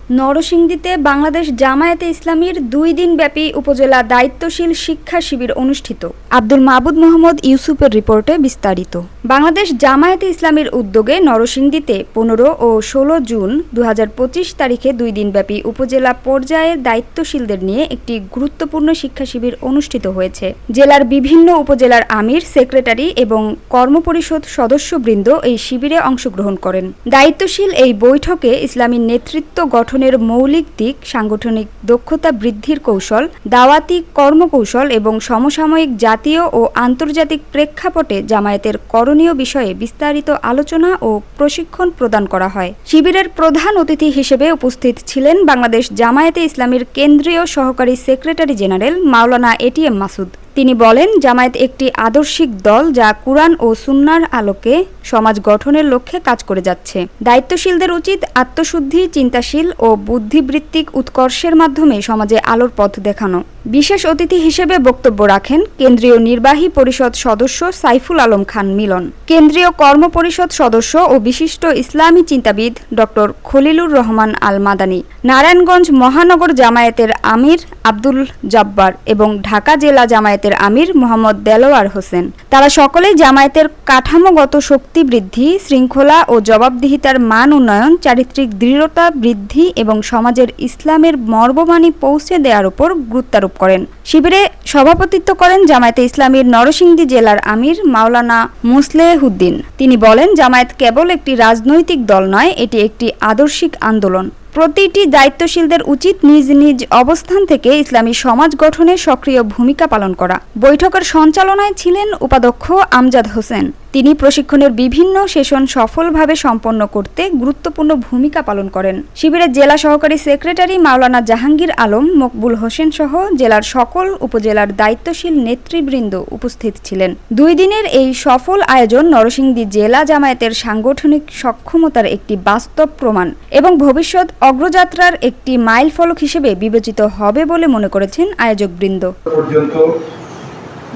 নরসিংদীতে বাংলাদেশ জামায়াতে ইসলামীর 2 দিনব্যাপী উপজেলা দায়িত্বশীল শিক্ষা শিবির অনুষ্ঠিত। আব্দুল মাবুদ মোহাম্মদ ইউসুফের রিপোর্টে বিস্তারিত। বাংলাদেশ জামায়াতে ইসলামীর উদ্যোগে নরসিংদীতে 15 ও 16 জুন 2025 তারিখে 2 দিনব্যাপী উপজেলা পর্যায়ের দায়িত্বশীলদের নিয়ে একটি গুরুত্বপূর্ণ শিক্ষা শিবির অনুষ্ঠিত হয়েছে। জেলার বিভিন্ন উপজেলার আমির, সেক্রেটারি এবং কর্মপরিষদ সদস্যবৃন্দ এই শিবিরে অংশগ্রহণ করেন। দায়িত্বশীল এই বৈঠকে ইসলামী নেতৃত্ব গঠনের মৌলিক দিক, সাংগঠনিক দক্ষতা বৃদ্ধির কৌশল, দাওয়াতি কর্মকৌশল এবং সমসাময়িক জাতীয় ও আন্তর্জাতিক প্রেক্ষাপটে জামায়াতের করণীয় বিষয়ে বিস্তারিত আলোচনা ও প্রশিক্ষণ প্রদান করা হয়। শিবিরের প্রধান অতিথি হিসেবে উপস্থিত ছিলেন বাংলাদেশ জামায়াতে ইসলামীর কেন্দ্রীয় সহকারী সেক্রেটারি জেনারেল মাওলানা এটিএম মাসুদ। তিনি বলেন, জামায়াত একটি আদর্শিক দল যা কুরআন ও সুন্নাহর আলোকে সমাজ গঠনের লক্ষ্যে কাজ করে যাচ্ছে। দায়িত্বশীলদের উচিত আত্মশুদ্ধি, চিন্তাশীল ও বুদ্ধিবৃত্তিক উৎকর্ষের মাধ্যমে সমাজে আলোর পথ দেখানো। বিশেষ অতিথি হিসেবে বক্তব্য রাখেন কেন্দ্রীয় নির্বাহী পরিষদ সদস্য সাইফুল আলম খান মিলন, কেন্দ্রীয় কর্মপরিষদ সদস্য ও বিশিষ্ট ইসলামী চিন্তাবিদ ডক্টর খলিলুর রহমান আল মাদানী, নারায়ণগঞ্জ মহানগর জামায়াতের আমির আব্দুল জব্বার এবং ঢাকা জেলা জামায়াতের আমির মোহাম্মদ দেলোয়ার হোসেন। তারা সকলেই জামায়াতের কাঠামোগত শক্তি বৃদ্ধি, শৃঙ্খলা ও জবাবদিহিতার মান উন্নয়ন, চারিত্রিক দৃঢ়তা বৃদ্ধি এবং সমাজের ইসলামের মর্মবাণী পৌঁছে দেওয়ার উপর গুরুত্বারোপ করেন। শিবিরে সভাপতিত্ব করেন জামায়াতে ইসলামীর নরসিংদী জেলার আমির মাওলানা মুসলেহুদ্দিন। তিনি বলেন, জামায়াত কেবল একটি রাজনৈতিক দল নয়, এটি একটি আদর্শিক আন্দোলন। প্রতিটি দায়িত্বশীলদের উচিত নিজ নিজ অবস্থান থেকে ইসলামী সমাজ গঠনে সক্রিয় ভূমিকা পালন করা। বৈঠকের সঞ্চালনায় ছিলেন উপাধ্যক্ষ আমজাদ হোসেন। তিনি প্রশিক্ষণের বিভিন্ন সেশন সফলভাবে সম্পন্ন করতে গুরুত্বপূর্ণ ভূমিকা পালন করেন। শিবিরের জেলা সহকারী সেক্রেটারি মাওলানা জাহাঙ্গীর আলম, মকবুল হোসেন সহ জেলার সকল উপজেলার দায়িত্বশীল নেতৃবৃন্দ উপস্থিত ছিলেন। 2 দিনের এই সফল আয়োজন নরসিংদী জেলা জামায়াতের সাংগঠনিক সক্ষমতার একটি বাস্তব প্রমাণ এবং ভবিষ্যৎ অগ্রযাত্রার একটি মাইলফলক হিসেবে বিবেচিত হবে বলে মনে করেছেন আয়োজকবৃন্দ। পর্যন্ত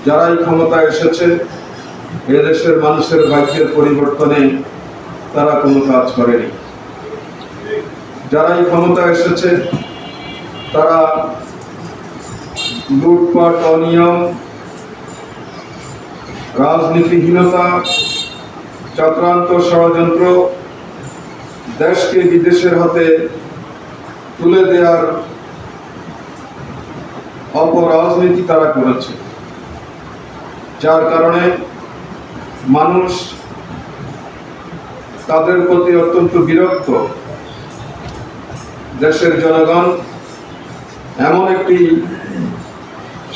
যারাই ক্ষমতায় এসেছে, এদেশের মানুষের ভাগ্যের পরিবর্তনে তারা কোনো কাজ করেনি। যারাই ক্ষমতায় এসেছে তারা লুটপাট, অনিয়ম, রাজনীতিহীনতা, চক্রান্ত, ষড়যন্ত্র, দেশকে বিদেশের হাতে তুলে দেওয়ার অপরাজনীতি তারা করেছে, যার কারণে মানুষ তাদের প্রতি অত্যন্ত বিরক্ত। দেশের জনগণ এমন একটি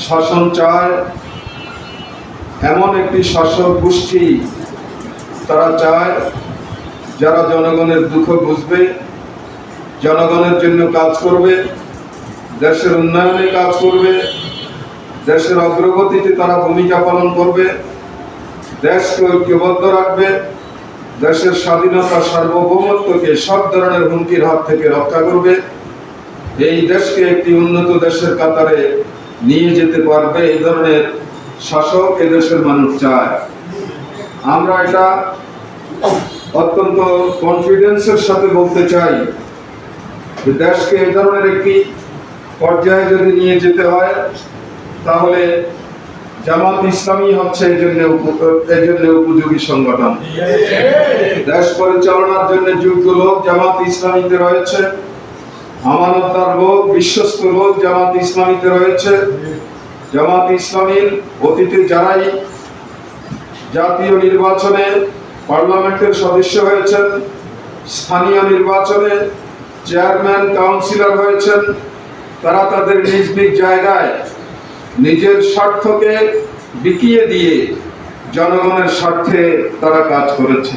শাসন চায়, এমন একটি শাসক গোষ্ঠী তারা চায় যারা জনগণের দুঃখ বুঝবে, জনগণের জন্য কাজ করবে, দেশের উন্নয়নে কাজ করবে, দেশের অগ্রগতিতে তারা ভূমিকা পালন করবে, দেশকে ঐক্যবদ্ধ রাখবে, দেশের স্বাধীনতা সার্বভৌমত্বকে সব ধরনের হুমকির হাত থেকে রক্ষা করবে, এই দেশকে একটি উন্নত দেশের কাতারে নিয়ে যেতে পারবে। এই ধরনের শাসক এদেশের মানুষ চায়। আমরা এটা অত্যন্ত কনফিডেন্সের সাথে বলতে চাই যে দেশকে এই ধরনের একটি পর্যায়ে যদি নিয়ে যেতে হয় তাহলে জামাত ইসলামী হচ্ছে এই জন্য উপযোগী সংগঠন। দেশ পরিচালনার জন্য যোগ্য লোক জামাত ইসলামীতে রয়েছে, আমানতদার লোক, বিশ্বস্ত লোক জামাত ইসলামীতে রয়েছে। জামাত ইসলামীর অতীতে যারাই জাতীয় নির্বাচনে পার্লামেন্টের সদস্য হয়েছেন, স্থানীয় নির্বাচনে চেয়ারম্যান, কাউন্সিলর হয়েছেন, তারা তাদের নিজ নিজ জায়গায় নিজের স্বার্থকে বিকিয়ে দিয়ে জনগণের স্বার্থে তারা কাজ করেছে।